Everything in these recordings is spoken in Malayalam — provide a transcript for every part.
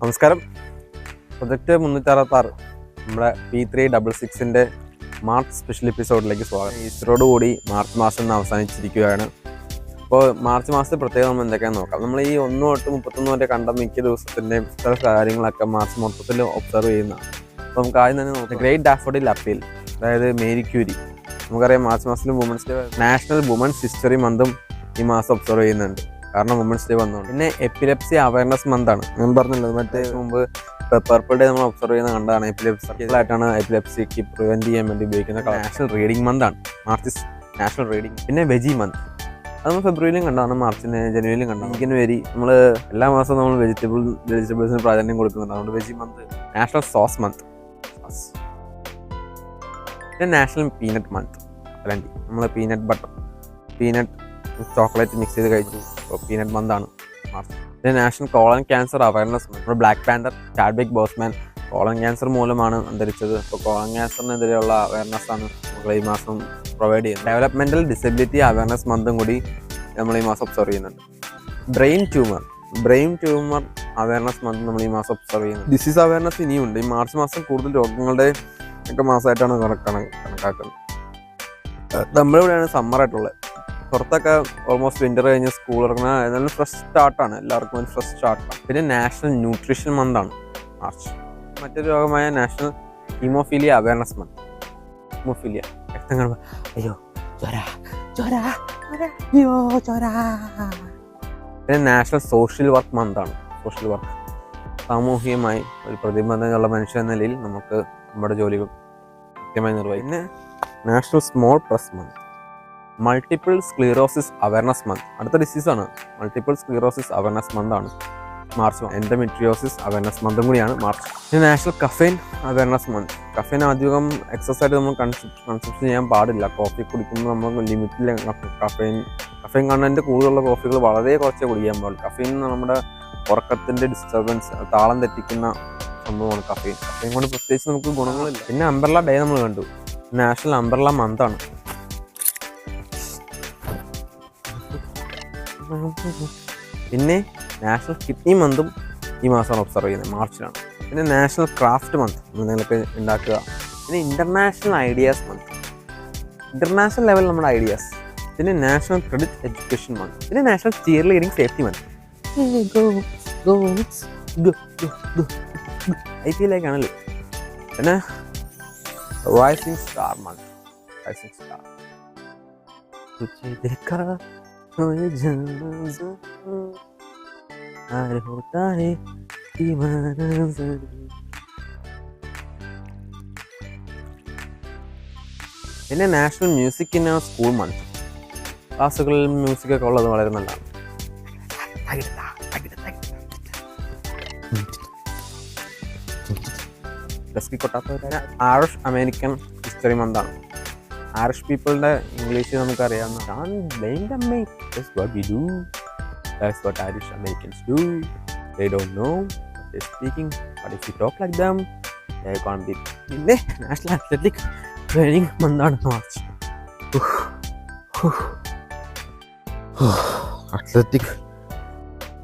നമസ്കാരം. പ്രൊജക്റ്റ് 366 നമ്മുടെ P366 മാർച്ച് സ്പെഷ്യൽ എപ്പിസോഡിലേക്ക് സ്വാഗതം. ഈസ്റ്ററോട് കൂടി മാർച്ച് മാസം അവസാനിച്ചിരിക്കുകയാണ്. അപ്പോൾ മാർച്ച് മാസത്തെ പ്രത്യേകം നമ്മൾ എന്തൊക്കെയാണെന്ന് നോക്കാം. നമ്മൾ ഈ 1 തൊട്ട് 31 വരെ കണ്ട മിക്ക ദിവസത്തിൻ്റെയും ചില കാര്യങ്ങളൊക്കെ മാർച്ച് മൊത്തത്തിൽ ഒബ്സർവ് ചെയ്യുന്നതാണ്. അപ്പോൾ നമുക്ക് ആദ്യം തന്നെ നോക്കാം. ഗ്രേറ്റ് ഡാഫോഡിൽ അപ്പീൽ, അതായത് മേരി ക്യൂരി. നമുക്കറിയാം മാർച്ച് മാസത്തിൽ women's day, national women's history മന്തും ഈ മാസം ഒബ്സർവ് ചെയ്യുന്നുണ്ട്. കാരണം വുമൻസ് ഡേ വന്നതുകൊണ്ട്. പിന്നെ എപ്പിലെപ്സി അവയർനെസ് മന്താണ്. ഞാൻ പറഞ്ഞല്ലോ, മറ്റേ മുമ്പ് പർപ്പിൾ ഡേ നമ്മൾ ഒബ്സർവ് ചെയ്യുന്ന കണ്ടാണ്. എപ്പിലെപ്സിയായിട്ടാണ് എപ്പിലെപ്സിക്ക് പ്രിവെന്റ് ചെയ്യാൻ വേണ്ടി ഉപയോഗിക്കുന്ന നാഷണൽ റീഡിംഗ് മന്താണ് മാർച്ച്, നാഷണൽ റീഡിംഗ്. പിന്നെ വെജി മന്ത്, അത് നമ്മൾ ഫെബ്രുവരിയിലും കണ്ടാണ്, മാർച്ചിന് ജനുവരിയിലും കണ്ടാണ്. ജനുവരി നമ്മൾ എല്ലാ മാസവും നമ്മൾ വെജിറ്റബിൾസിന് പ്രാധാന്യം കൊടുക്കുന്നുണ്ട്. അതുകൊണ്ട് veggie month. National sauce month, പിന്നെ നാഷണൽ പീനട്ട് മന്ത്. അല്ലെങ്കിൽ നമ്മൾ peanut butter, peanut chocolate mix ചെയ്ത് കഴിച്ചു. അപ്പോൾ പീനട്ട് മന്താണ് മാർച്ച്. പിന്നെ national colon cancer awareness month. നമ്മുടെ Black Panther Chadwick ബോസ്മാൻ colon cancer മൂലമാണ് അന്തരിച്ചത്. അപ്പോൾ കോളൻ ക്യാൻസറിനെതിരെയുള്ള അവയർനെസ് ആണ് നമ്മൾ ഈ മാസം പ്രൊവൈഡ് ചെയ്യുന്നത്. ഡെവലപ്മെന്റൽ ഡിസബിലിറ്റി അവയർനെസ് മന്തും കൂടി നമ്മൾ ഈ മാസം ഒബ്സർവ് ചെയ്യുന്നുണ്ട്. ബ്രെയിൻ ട്യൂമർ അവയർനെസ് മന്ത് നമ്മൾ ഈ മാസം ഒബ്സർവ് ചെയ്യുന്നത്. ഡിസീസ് അവയർനെസ് ഇനിയുണ്ട്. ഈ മാർച്ച് മാസം കൂടുതൽ രോഗങ്ങളുടെ ഒക്കെ മാസമായിട്ടാണ് കണക്കാക്കുന്നത്. നമ്മളിവിടെയാണ് സമ്മറായിട്ടുള്ളത്. പുറത്തൊക്കെ ഓൾമോസ്റ്റ് വിൻ്റർ കഴിഞ്ഞ് സ്കൂൾ ഇറങ്ങുന്ന നല്ല ഫ്രഷ് സ്റ്റാർട്ടാണ്, എല്ലാവർക്കും ഒരു ഫ്രഷ് സ്റ്റാർട്ടാണ്. പിന്നെ നാഷണൽ ന്യൂട്രീഷൻ മന്താണ് മാർച്ച്. മറ്റൊരു രോഗമായ national haemophilia awareness month. Haemophilia, രക്തം കാണുമ്പോൾ അയ്യോ ചോര ചോര അയ്യോ ചോര. പിന്നെ നാഷണൽ സോഷ്യൽ വർക്ക് മന്താണ്. സോഷ്യൽ വർക്ക്, സാമൂഹികമായി ഒരു പ്രതിബദ്ധതയുള്ള മനുഷ്യ എന്ന നിലയിൽ നമുക്ക് നമ്മുടെ ജോലികൾ കൃത്യമായി നിർവഹിക്കും. പിന്നെ national small press month. Multiple sclerosis awareness month. അടുത്ത ഡിസീസാണ് മൾട്ടിപ്പിൾ സ്ക്ലീറോസിസ് അവയർനെസ് മന്താണ് മാർച്ച്. എൻഡോമെട്രിയോസിസ് അവയർനെസ് മന്തും കൂടിയാണ് മാർച്ച്. പിന്നെ national caffeine awareness month. Caffeine അധികം എക്സസ് ആയിട്ട് നമ്മൾ കൺസപ്ഷൻ ചെയ്യാൻ പാടില്ല. കോഫി കുടിക്കുമ്പോൾ നമ്മൾ ലിമിറ്റിൽ കഫൈൻ കണ്ടന്റ് കൂടുതലുള്ള കോഫികൾ വളരെ കുറച്ചേ കുടിക്കാൻ പാടുള്ളൂ. കഫൈൻ നമ്മുടെ ഉറക്കത്തിൻ്റെ ഡിസ്റ്റർബൻസ്, താളം തെറ്റിക്കുന്ന സംഭവമാണ് കഫൈൻ. കഫൈൻ കൊണ്ട് പ്രത്യേകിച്ച് നമുക്ക് ഗുണങ്ങളില്ല. പിന്നെ അംബ്രല്ല ഡേ നമ്മൾ കണ്ടു. നാഷണൽ അംബ്രല്ല മന്താണ്. പിന്നെ നാഷണൽ കിഡ്നി മന്തും ഈ മാസമാണ് ഒബ്സർവ് ചെയ്യുന്നത്, മാർച്ചിലാണ്. പിന്നെ നാഷണൽ ക്രാഫ്റ്റ് മന്ത്, നിങ്ങൾക്ക് ഉണ്ടാക്കുക. പിന്നെ international ideas month, international level നമ്മുടെ ഐഡിയാസ്. പിന്നെ നാഷണൽ ക്രെഡിറ്റ് എഡ്യൂക്കേഷൻ മന്ത്. പിന്നെ national cheerleading safety month. IPL ആണല്ലോ. പിന്നെ rising star month. Rising star. പിന്നെ national music in school month. ക്ലാസ്സുകളിൽ മ്യൂസിക്കൊക്കെ ഉള്ളത് വളരെ നല്ലതാണ്. ആറിഷ് അമേരിക്കൻ ഹിസ്റ്ററി മന്താണ്. ആറിഷ് പീപ്പിളുടെ ഇംഗ്ലീഷ് നമുക്കറിയാവുന്ന Irish Americans do. They don't know what they're speaking, but if you talk like them, they can't be. പിന്നെ നാഷണൽ അത്ലറ്റിക് ട്രെയിനിങ് മന്താണ് മാർച്ച്.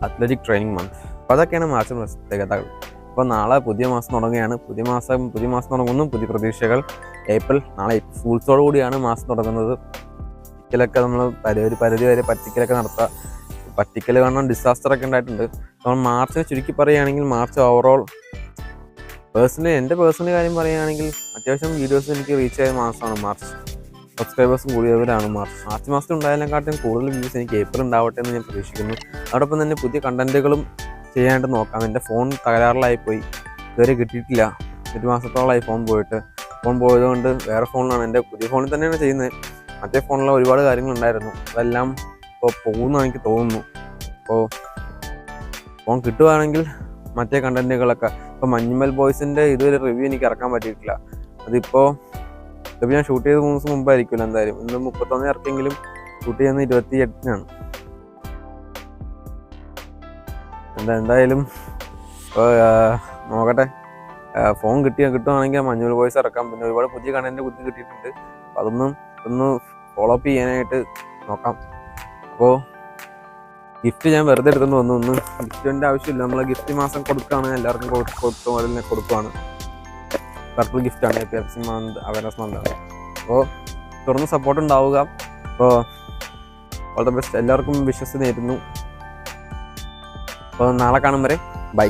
Athletic training month. അപ്പോൾ അതൊക്കെയാണ് മാർച്ച് പ്രത്യേകതകൾ. അപ്പോൾ നാളെ പുതിയ മാസം തുടങ്ങുകയാണ്. പുതിയ മാസം തുടങ്ങുന്നു, പുതിയ പ്രതീക്ഷകൾ. ഏപ്രിൽ, നാളെ ഫൂൾസോട് കൂടിയാണ് മാസം തുടങ്ങുന്നത്. പറ്റിക്കലൊക്കെ നമ്മൾ ഒരു പരിധി വരെ പറ്റിക്കലൊക്കെ നടത്തുക. പറ്റിക്കൽ കാരണം ഡിസാസ്റ്ററൊക്കെ ഉണ്ടായിട്ടുണ്ട്. നമ്മൾ മാർച്ചിനെ ചുരുക്കി പറയുകയാണെങ്കിൽ മാർച്ച് ഓവറോൾ എൻ്റെ പേഴ്സണൽ കാര്യം പറയുകയാണെങ്കിൽ അത്യാവശ്യം വീഡിയോസ് എനിക്ക് റീച്ച് ആയ മാസമാണ് മാർച്ച്. സബ്സ്ക്രൈബേഴ്സും കൂടിയവരാണ് മാർച്ച് മാസത്തിൽ ഉണ്ടായതിനെക്കാട്ടും കൂടുതൽ വ്യൂസ് എനിക്ക് ഏപ്രിൽ ഉണ്ടാവട്ടെ എന്ന് ഞാൻ പ്രതീക്ഷിക്കുന്നു. അതോടൊപ്പം തന്നെ പുതിയ കണ്ടന്റുകളും ചെയ്യാനായിട്ട് നോക്കാം. എൻ്റെ ഫോൺ തകരാറിലായിപ്പോയി, ഇതുവരെ കിട്ടിയിട്ടില്ല. 1 മാസത്തോളമായി ഫോൺ പോയതുകൊണ്ട് വേറെ ഫോണിലാണ്, എൻ്റെ പുതിയ ഫോണിൽ തന്നെയാണ് ചെയ്യുന്നത്. മറ്റേ ഫോണിൽ ഒരുപാട് കാര്യങ്ങളുണ്ടായിരുന്നു, അതെല്ലാം ഇപ്പോൾ പോകുമെന്ന് എനിക്ക് തോന്നുന്നു. അപ്പോൾ ഫോൺ കിട്ടുകയാണെങ്കിൽ മറ്റേ കണ്ടന്റുകളൊക്കെ, ഇപ്പോൾ മഞ്ഞുമൽ ബോയ്സിൻ്റെ ഇതുവരെ റിവ്യൂ എനിക്ക് ഇറക്കാൻ പറ്റിയിട്ടില്ല. ഇതിപ്പോൾ ഞാൻ ഷൂട്ട് ചെയ്ത് 3 ദിവസം മുമ്പായിരിക്കുമല്ലോ എന്തായാലും. ഇന്ന് 31 ഇറക്കിയെങ്കിലും ഷൂട്ട് ചെയ്യുന്നത് 28-നാണ്. എന്തായാലും നോക്കട്ടെ, ഫോൺ കിട്ടുവാണെങ്കിൽ മഞ്ഞുമൽ ബോയ്സ് ഇറക്കാം. പിന്നെ ഒരുപാട് പുതിയ കണ്ടന്റ് കിട്ടിയിട്ടുണ്ട്. അപ്പോൾ ഒന്ന് ഫോളോ അപ്പ് ചെയ്യാനായിട്ട് നോക്കാം. അപ്പോൾ ഗിഫ്റ്റ് ഞാൻ വെറുതെ എടുത്തുകൊണ്ട് വന്നു. ഒന്നും ഗിഫ്റ്റിൻ്റെ ആവശ്യമില്ല. നമ്മൾ ഗിഫ്റ്റ് മാസം കൊടുക്കുകയാണ്, എല്ലാവർക്കും കൊടുക്കും പോലെ തന്നെ കൊടുക്കുവാണ്. പർപ്പിൾ ഗിഫ്റ്റാണ്, പെപ്സി മന്ത് അവയർനെസ് മന്താണ്. അപ്പോൾ തുറന്ന് സപ്പോർട്ട് ഉണ്ടാവുക. അപ്പോൾ ഓൾ ദ ബെസ്റ്റ്, എല്ലാവർക്കും വിശ്വസ് നേരുന്നു. അപ്പോൾ നാളെ കാണും വരെ ബൈ.